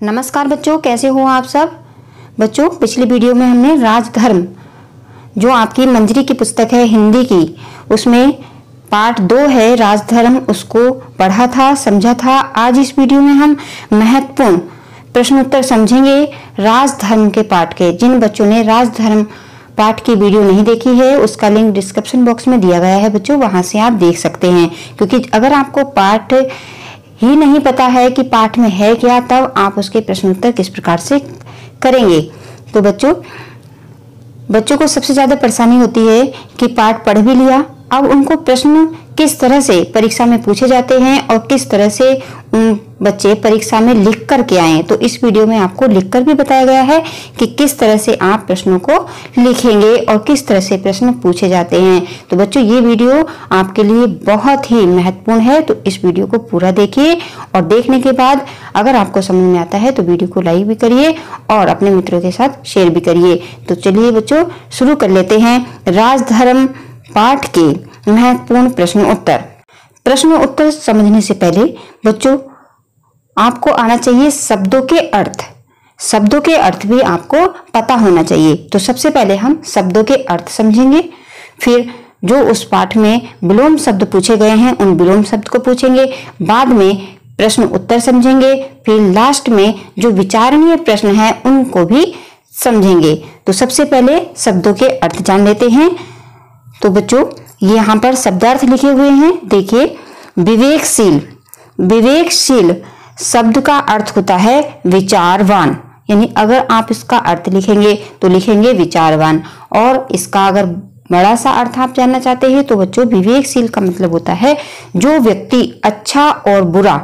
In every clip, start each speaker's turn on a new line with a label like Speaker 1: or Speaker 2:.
Speaker 1: नमस्कार बच्चों, कैसे हो आप सब। बच्चों, पिछली वीडियो में हमने राजधर्म, जो आपकी मंजरी की पुस्तक है हिंदी की, उसमें पार्ट 2 है राजधर्म, उसको पढ़ा था, समझा था। आज इस वीडियो में हम महत्वपूर्ण प्रश्न उत्तर समझेंगे राजधर्म के पाठ के। जिन बच्चों ने राजधर्म पाठ की वीडियो नहीं देखी है, उसका लिंक डिस्क्रिप्शन बॉक्स में दिया गया है बच्चों, वहां से आप देख सकते हैं। क्योंकि अगर आपको पाठ ही नहीं पता है कि पाठ में है क्या, तब आप उसके प्रश्न उत्तर किस प्रकार से करेंगे। तो बच्चों को सबसे ज्यादा परेशानी होती है कि पाठ पढ़ भी लिया, अब उनको प्रश्न किस तरह से परीक्षा में पूछे जाते हैं और किस तरह से उन बच्चे परीक्षा में लिख कर के आए। तो इस वीडियो में आपको लिखकर भी बताया गया है कि किस तरह से आप प्रश्नों को लिखेंगे और किस तरह से प्रश्न पूछे जाते हैं। तो बच्चों, ये वीडियो आपके लिए बहुत ही महत्वपूर्ण है, तो इस वीडियो को पूरा देखिए और देखने के बाद अगर आपको समझ में आता है तो वीडियो को लाइक भी करिए और अपने मित्रों के साथ शेयर भी करिए। तो चलिए बच्चों, शुरू कर लेते हैं राजधर्म पाठ के महत्वपूर्ण प्रश्न उत्तर। प्रश्न उत्तर समझने से पहले बच्चों, आपको आना चाहिए शब्दों के अर्थ। शब्दों के अर्थ भी आपको पता होना चाहिए। तो सबसे पहले हम शब्दों के अर्थ समझेंगे, फिर जो उस पाठ में विलोम शब्द पूछे गए हैं उन विलोम शब्द को पूछेंगे, बाद में प्रश्न उत्तर समझेंगे, फिर लास्ट में जो विचारणीय प्रश्न है उनको भी समझेंगे। तो सबसे पहले शब्दों के अर्थ जान लेते हैं। तो बच्चों, ये यहाँ पर शब्दार्थ लिखे हुए हैं, देखिए। विवेकशील, विवेकशील शब्द का अर्थ होता है विचारवान, यानी अगर आप इसका अर्थ लिखेंगे तो लिखेंगे विचारवान। और इसका अगर बड़ा सा अर्थ आप जानना चाहते हैं तो बच्चों, विवेकशील का मतलब होता है जो व्यक्ति अच्छा और बुरा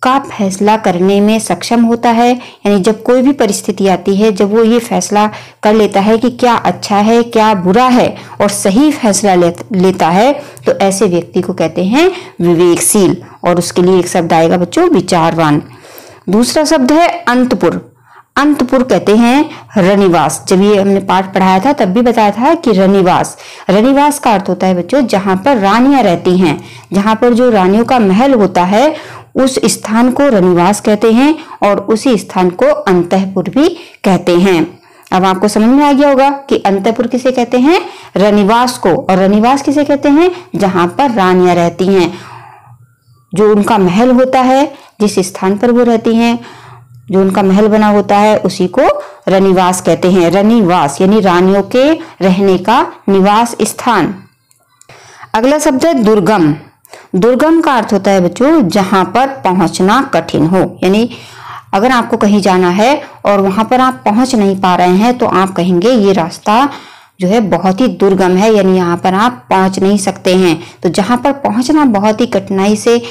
Speaker 1: का फैसला करने में सक्षम होता है। यानी जब कोई भी परिस्थिति आती है, जब वो ये फैसला कर लेता है कि क्या अच्छा है क्या बुरा है और सही फैसला लेता है, तो ऐसे व्यक्ति को कहते हैं विवेकशील। और उसके लिए एक शब्द आएगा बच्चों, विचारवान। दूसरा शब्द है अंतपुर। अंतपुर कहते हैं रनिवास। जब ये हमने पाठ पढ़ाया था तब भी बताया था कि रनिवास, रनिवास का अर्थ होता है बच्चों जहां पर रानियां रहती हैं, जहां पर जो रानियों का महल होता है उस स्थान को रनिवास कहते हैं और उसी स्थान को अंतःपुर भी कहते हैं। अब आपको समझ में आ गया होगा कि अंतःपुर किसे कहते हैं, रनिवास को, और रनिवास किसे कहते हैं, जहां पर रानियां रहती हैं। जो उनका महल होता है, जिस स्थान पर वो रहती हैं, जो उनका महल बना होता है, उसी को रनिवास कहते हैं। रनिवास यानी रानियों के रहने का निवास स्थान। अगला शब्द है दुर्गम। दुर्गम का अर्थ होता है बच्चों जहां पर पहुंचना कठिन हो। यानी अगर आपको कहीं जाना है और वहां पर आप पहुंच नहीं पा रहे हैं तो आप कहेंगे ये रास्ता जो है बहुत ही दुर्गम है, यानी यहाँ पर आप पहुंच नहीं सकते हैं। तो जहां पर पहुंचना बहुत ही कठिनाई से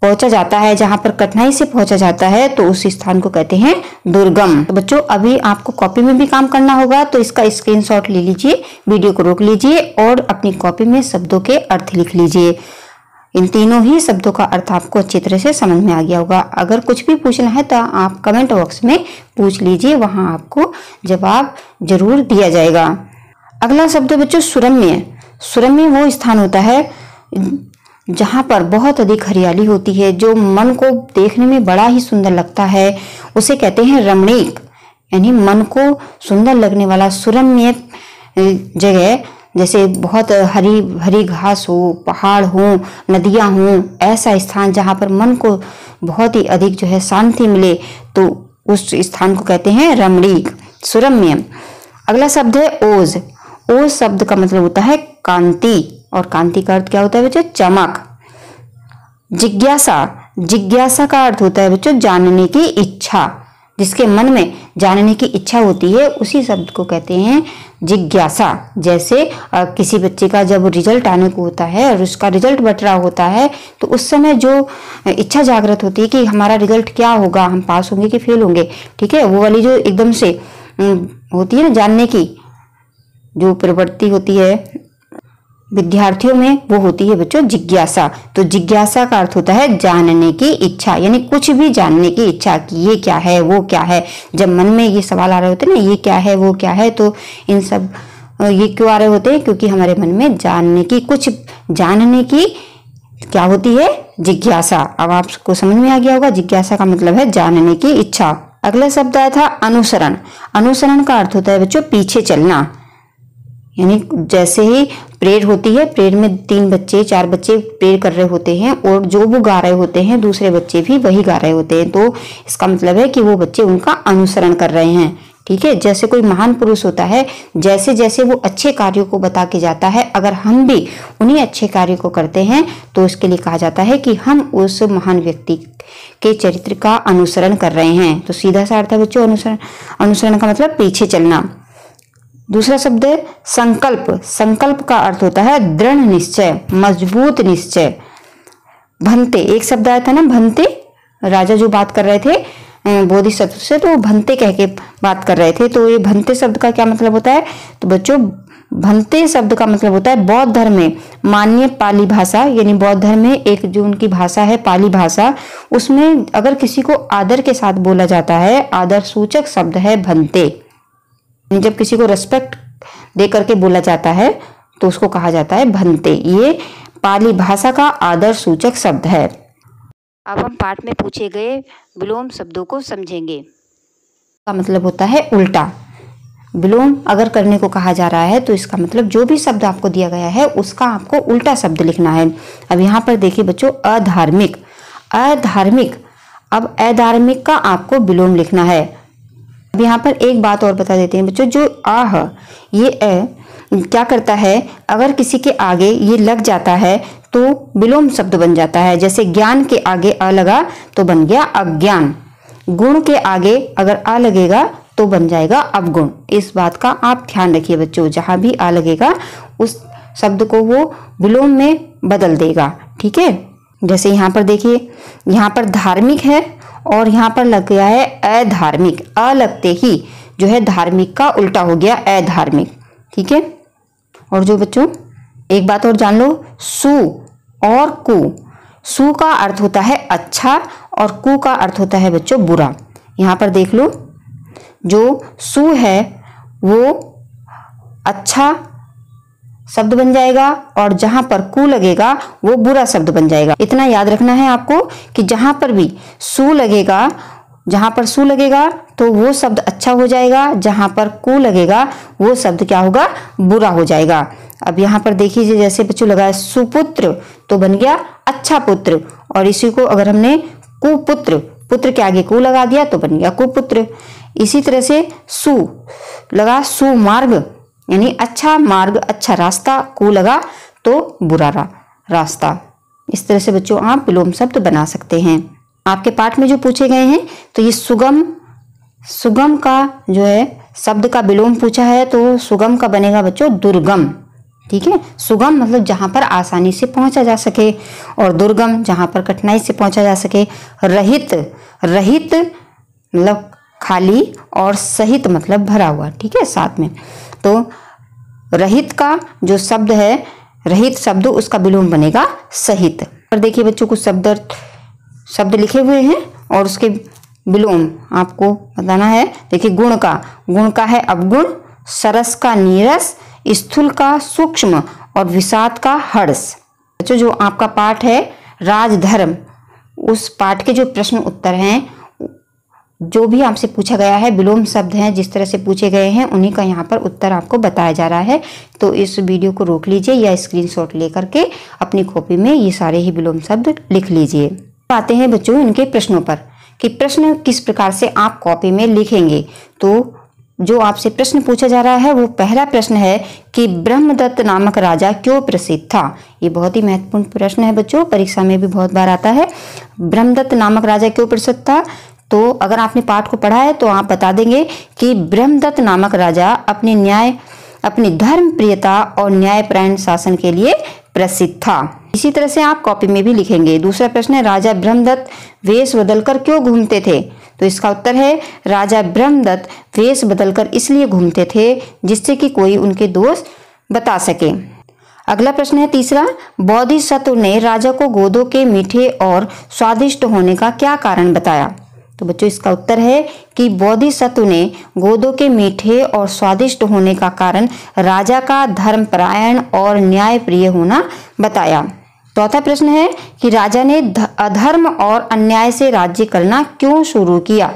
Speaker 1: पहुंचा जाता है, जहां पर कठिनाई से पहुंचा जाता है, तो उस स्थान को कहते हैं दुर्गम। तो बच्चों, अभी आपको कॉपी में भी काम करना होगा, तो इसका स्क्रीनशॉट ले लीजिए, वीडियो को रोक लीजिए और अपनी कॉपी में शब्दों के अर्थ लिख लीजिए। इन तीनों ही शब्दों का अर्थ आपको अच्छी तरह से समझ में आ गया होगा। अगर कुछ भी पूछना है तो आप कमेंट बॉक्स में पूछ लीजिए, वहां आपको जवाब जरूर दिया जाएगा। अगला शब्द है बच्चों सुरम्य। सुरम्य वो स्थान होता है जहां पर बहुत अधिक हरियाली होती है, जो मन को देखने में बड़ा ही सुंदर लगता है, उसे कहते हैं रमणीक। यानी मन को सुंदर लगने वाला सुरम्य जगह, जैसे बहुत हरी भरी घास हो, पहाड़ हो, नदियां हो, ऐसा स्थान जहां पर मन को बहुत ही अधिक जो है शांति मिले, तो उस स्थान को कहते हैं रमणीक, सुरम्य। अगला शब्द है ओज। ओज शब्द का मतलब होता है कांति, और कांति का अर्थ क्या होता है बच्चों, चमक। जिज्ञासा, जिज्ञासा का अर्थ होता है बच्चों जानने की इच्छा। जिसके मन में जानने की इच्छा होती है उसी शब्द को कहते हैं जिज्ञासा। जैसे किसी बच्चे का जब रिजल्ट आने को होता है और उसका रिजल्ट बट रहा होता है, तो उस समय जो इच्छा जागृत होती है कि हमारा रिजल्ट क्या होगा, हम पास होंगे कि फेल होंगे, ठीक है, वो वाली जो एकदम से होती है ना जानने की जो प्रवृत्ति होती है विद्यार्थियों में, वो होती है बच्चों जिज्ञासा। तो जिज्ञासा का अर्थ होता है जानने की इच्छा, यानी कुछ भी जानने की इच्छा कि ये क्या है वो क्या है। जब मन में ये सवाल आ रहे होते हैं ना, ये क्या है वो क्या है, तो इन सब ये क्यों आ रहे होते हैं, क्योंकि हमारे मन में जानने की, कुछ जानने की क्या होती है? जिज्ञासा। अब आपको समझ में आ गया होगा, जिज्ञासा का मतलब है जानने की इच्छा। अगला शब्द आया था अनुसरण। अनुसरण का अर्थ होता है बच्चों पीछे चलना। यानी जैसे ही प्रेयर होती है, प्रेयर में 3 बच्चे 4 बच्चे प्रेयर कर रहे होते हैं और जो वो गा रहे होते हैं दूसरे बच्चे भी वही गा रहे होते हैं, तो इसका मतलब है कि वो बच्चे उनका अनुसरण कर रहे हैं। ठीक है, जैसे कोई महान पुरुष होता है, जैसे जैसे वो अच्छे कार्यों को बता के जाता है, अगर हम भी उन्हीं अच्छे कार्यों को करते हैं तो इसके लिए कहा जाता है कि हम उस महान व्यक्ति के चरित्र का अनुसरण कर रहे हैं। तो सीधा सा अर्थ है बच्चों अनुसरण। अनुसरण का मतलब पीछे चलना। दूसरा शब्द है संकल्प। संकल्प का अर्थ होता है दृढ़ निश्चय, मजबूत निश्चय। भन्ते, एक शब्द आया था ना भन्ते, राजा जो बात कर रहे थे बोधिसत्व से, तो भन्ते कह के बात कर रहे थे। तो ये भन्ते शब्द का क्या मतलब होता है? तो बच्चों भन्ते शब्द का मतलब होता है बौद्ध धर्म में मान्य पाली भाषा, यानी बौद्ध धर्म में एक जो उनकी भाषा है पाली भाषा, उसमें अगर किसी को आदर के साथ बोला जाता है, आदर सूचक शब्द है भन्ते। जब किसी को रेस्पेक्ट दे करके बोला जाता है तो उसको कहा जाता है भन्ते। ये पाली भाषा का आदर सूचक शब्द है। अब हम पाठ में पूछे गए विलोम शब्दों को समझेंगे। का मतलब होता है उल्टा। विलोम अगर करने को कहा जा रहा है तो इसका मतलब जो भी शब्द आपको दिया गया है उसका आपको उल्टा शब्द लिखना है। अब यहाँ पर देखिए बच्चों अधार्मिक। अधार्मिक, अब अधार्मिक का आपको विलोम लिखना है। अब यहाँ पर एक बात और बता देते हैं बच्चों, जो आह ये क्या करता है, अगर किसी के आगे ये लग जाता है तो विलोम शब्द बन जाता है। जैसे ज्ञान के आगे अ लगा तो बन गया अज्ञान। गुण के आगे अगर आ लगेगा तो बन जाएगा अवगुण। इस बात का आप ध्यान रखिए बच्चों, जहां भी आ लगेगा उस शब्द को वो विलोम में बदल देगा। ठीक है, जैसे यहाँ पर देखिए, यहाँ पर धार्मिक है और यहाँ पर लग गया है अधार्मिक। अ लगते ही जो है धार्मिक का उल्टा हो गया अधार्मिक। ठीक है, और जो बच्चों एक बात और जान लो, सु और कु। सु का अर्थ होता है अच्छा और कु का अर्थ होता है बच्चों बुरा। यहाँ पर देख लो, जो सु है वो अच्छा शब्द बन जाएगा और जहां पर कु लगेगा वो बुरा शब्द बन जाएगा। इतना याद रखना है आपको कि जहां पर भी सु लगेगा, जहां पर सु लगेगा तो वो शब्द अच्छा हो जाएगा, जहां पर कु लगेगा वो शब्द क्या होगा, बुरा हो जाएगा। अब यहाँ पर देखिए जैसे बच्चों लगा है सुपुत्र तो बन गया अच्छा पुत्र, और इसी को अगर हमने कुपुत्र, पुत्र के आगे कु लगा दिया तो बन गया कुपुत्र। इसी तरह से सु लगा सुमार्ग, यानी अच्छा मार्ग, अच्छा रास्ता, कु लगा तो बुरा रास्ता। इस तरह से बच्चों आप विलोम शब्द बना सकते हैं। आपके पाठ में जो पूछे गए हैं तो ये सुगम, सुगम का जो है शब्द का विलोम पूछा है, तो सुगम का बनेगा बच्चों दुर्गम। ठीक है, सुगम मतलब जहां पर आसानी से पहुंचा जा सके, और दुर्गम जहां पर कठिनाई से पहुंचा जा सके। रहित, रहित मतलब खाली, और सहित मतलब भरा हुआ। ठीक है, साथ में। तो रहित का जो शब्द है, रहित शब्द, उसका विलोम बनेगा सहित। और देखिए बच्चों कुछ शब्द लिखे हुए हैं और उसके विलोम आपको बताना है। देखिए गुण का है अवगुण, सरस का नीरस, स्थूल का सूक्ष्म और विषाद का हर्ष। बच्चों जो आपका पाठ है राजधर्म, उस पाठ के जो प्रश्न उत्तर हैं, जो भी आपसे पूछा गया है, विलोम शब्द हैं जिस तरह से पूछे गए हैं उन्हीं का यहाँ पर उत्तर आपको बताया जा रहा है। तो इस वीडियो को रोक लीजिए या स्क्रीनशॉट लेकर के अपनी कॉपी में ये सारे ही विलोम शब्द लिख लीजिए। आते हैं बच्चों इनके प्रश्नों पर कि प्रश्न किस प्रकार से आप कॉपी में लिखेंगे। तो जो आपसे प्रश्न पूछा जा रहा है वो पहला प्रश्न है कि ब्रह्मदत्त नामक राजा क्यों प्रसिद्ध था। ये बहुत ही महत्वपूर्ण प्रश्न है बच्चों, परीक्षा में भी बहुत बार आता है। ब्रह्मदत्त नामक राजा क्यों प्रसिद्ध था, तो अगर आपने पाठ को पढ़ा है तो आप बता देंगे कि ब्रह्मदत्त नामक राजा अपनी धर्म प्रियता और न्यायपरायण शासन के लिए प्रसिद्ध था। इसी तरह से आप कॉपी में भी लिखेंगे। दूसरा प्रश्न है राजा ब्रह्मदत्त वेश बदलकर क्यों घूमते थे, तो इसका उत्तर है राजा ब्रह्मदत्त वेश बदलकर इसलिए घूमते थे जिससे कि कोई उनके दोष बता सके। अगला प्रश्न है तीसरा, बोधिसत्व ने राजा को गोदों के मीठे और स्वादिष्ट होने का क्या कारण बताया। तो बच्चों इसका उत्तर है कि बोधिसत्व ने गोदों के मीठे और स्वादिष्ट होने का कारण राजा का धर्मपरायण और न्यायप्रिय होना बताया। चौथा प्रश्न है कि राजा ने अधर्म और अन्याय से राज्य करना क्यों शुरू किया।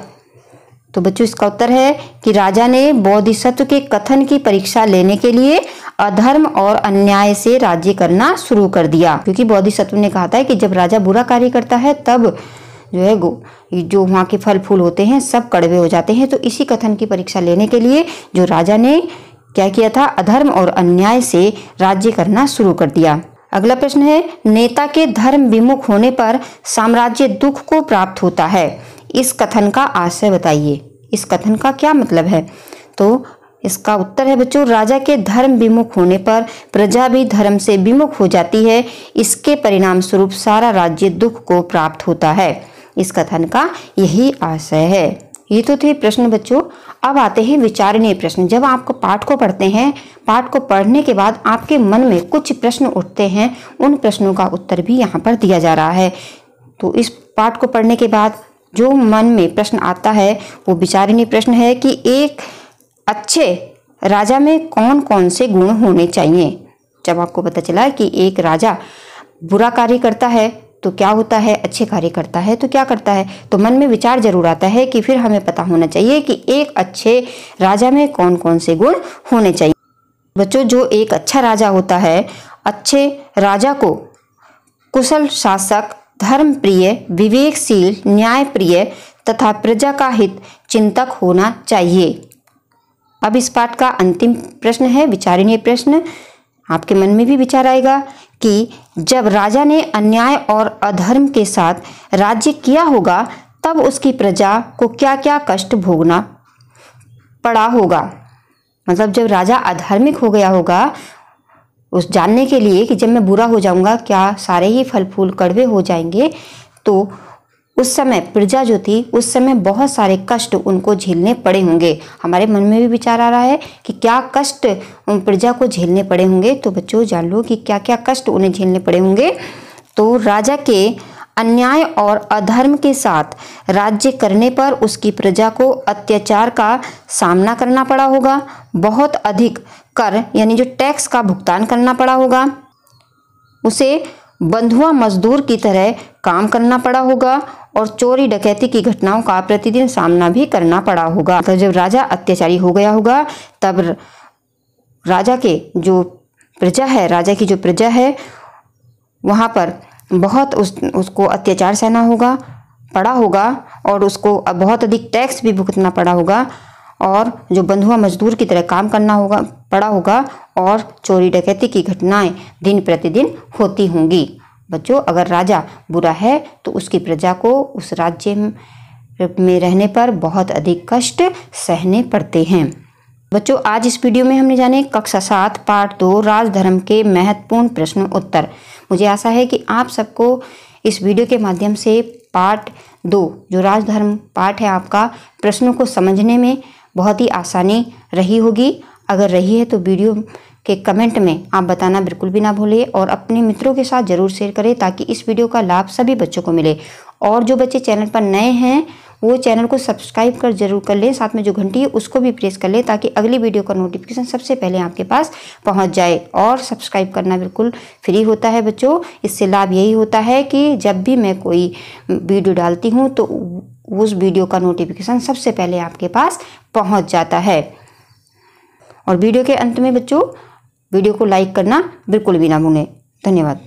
Speaker 1: तो बच्चों इसका उत्तर है कि राजा ने बोधिसत्व के कथन की परीक्षा लेने के लिए अधर्म और अन्याय से राज्य करना शुरू कर दिया, क्योंकि बोधिसत्व ने कहा था कि जब राजा बुरा कार्य करता है तब जो है जो वहाँ के फल फूल होते हैं सब कड़वे हो जाते हैं। तो इसी कथन की परीक्षा लेने के लिए जो राजा ने क्या किया था, अधर्म और अन्याय से राज्य करना शुरू कर दिया। अगला प्रश्न है, नेता के धर्म विमुख होने पर साम्राज्य दुख को प्राप्त होता है। इस कथन का आशय बताइए। इस कथन का क्या मतलब है। तो इसका उत्तर है बच्चों, राजा के धर्म विमुख होने पर प्रजा भी धर्म से विमुख हो जाती है। इसके परिणाम स्वरूप सारा राज्य दुख को प्राप्त होता है। इस कथन का यही आशय है। ये तो थे प्रश्न बच्चों। अब आते हैं विचारणीय प्रश्न। जब आप पाठ को पढ़ते हैं, पाठ को पढ़ने के बाद आपके मन में कुछ प्रश्न उठते हैं, उन प्रश्नों का उत्तर भी यहाँ पर दिया जा रहा है। तो इस पाठ को पढ़ने के बाद जो मन में प्रश्न आता है वो विचारणीय प्रश्न है कि एक अच्छे राजा में कौन कौन से गुण होने चाहिए। जब आपको पता चला कि एक राजा बुरा कार्य करता है तो क्या होता है, अच्छे कार्य करता है तो क्या करता है, तो मन में विचार जरूर आता है कि फिर हमें पता होना चाहिए कि एक अच्छे राजा में कौन कौन से गुण होने चाहिए। बच्चों जो एक अच्छा राजा होता है, अच्छे राजा को कुशल शासक, धर्म प्रिय, विवेकशील, न्याय प्रिय तथा प्रजा का हित चिंतक होना चाहिए। अब इस पाठ का अंतिम प्रश्न है विचारणीय प्रश्न। आपके मन में भी विचार आएगा कि जब राजा ने अन्याय और अधर्म के साथ राज्य किया होगा तब उसकी प्रजा को क्या क्या कष्ट भोगना पड़ा होगा। मतलब जब राजा अधार्मिक हो गया होगा, उस जानने के लिए कि जब मैं बुरा हो जाऊंगा क्या सारे ही फल फूल कड़वे हो जाएंगे, तो उस समय प्रजा जो थी उस समय बहुत सारे कष्ट उनको झेलने पड़े होंगे। हमारे मन में भी विचार आ रहा है कि क्या कष्ट उन प्रजा को झेलने पड़े होंगे। तो बच्चों जान लो कि क्या क्या कष्ट उन्हें झेलने पड़े होंगे। तो राजा के अन्याय और अधर्म के साथ राज्य करने पर उसकी प्रजा को अत्याचार का सामना करना पड़ा होगा, बहुत अधिक कर यानी जो टैक्स का भुगतान करना पड़ा होगा, उसे बंधुआ मजदूर की तरह काम करना पड़ा होगा और चोरी डकैती की घटनाओं का प्रतिदिन सामना भी करना पड़ा होगा। तो जब राजा अत्याचारी हो गया होगा तब राजा के जो प्रजा है, राजा की जो प्रजा है वहाँ पर बहुत उसको अत्याचार सहना पड़ा होगा और उसको बहुत अधिक टैक्स भी भुगतना पड़ा होगा और जो बंधुआ मजदूर की तरह काम करना पड़ा होगा और चोरी डकैती की घटनाएं दिन प्रतिदिन होती होंगी। बच्चों अगर राजा बुरा है तो उसकी प्रजा को उस राज्य में रहने पर बहुत अधिक कष्ट सहने पड़ते हैं। बच्चों आज इस वीडियो में हमने जाने कक्षा 7 पाठ 2 राजधर्म के महत्वपूर्ण प्रश्न उत्तर। मुझे आशा है कि आप सबको इस वीडियो के माध्यम से पाठ 2 जो राजधर्म पाठ है आपका, प्रश्नों को समझने में बहुत ही आसानी रही होगी। अगर रही है तो वीडियो के कमेंट में आप बताना बिल्कुल भी ना भूलिए और अपने मित्रों के साथ ज़रूर शेयर करें ताकि इस वीडियो का लाभ सभी बच्चों को मिले। और जो बच्चे चैनल पर नए हैं वो चैनल को सब्सक्राइब कर जरूर कर लें, साथ में जो घंटी है उसको भी प्रेस कर लें ताकि अगली वीडियो का नोटिफिकेशन सबसे पहले आपके पास पहुंच जाए। और सब्सक्राइब करना बिल्कुल फ्री होता है बच्चों। इससे लाभ यही होता है कि जब भी मैं कोई वीडियो डालती हूँ तो उस वीडियो का नोटिफिकेशन सबसे पहले आपके पास पहुँच जाता है। और वीडियो के अंत में बच्चों वीडियो को लाइक करना बिल्कुल भी ना भूलें। धन्यवाद।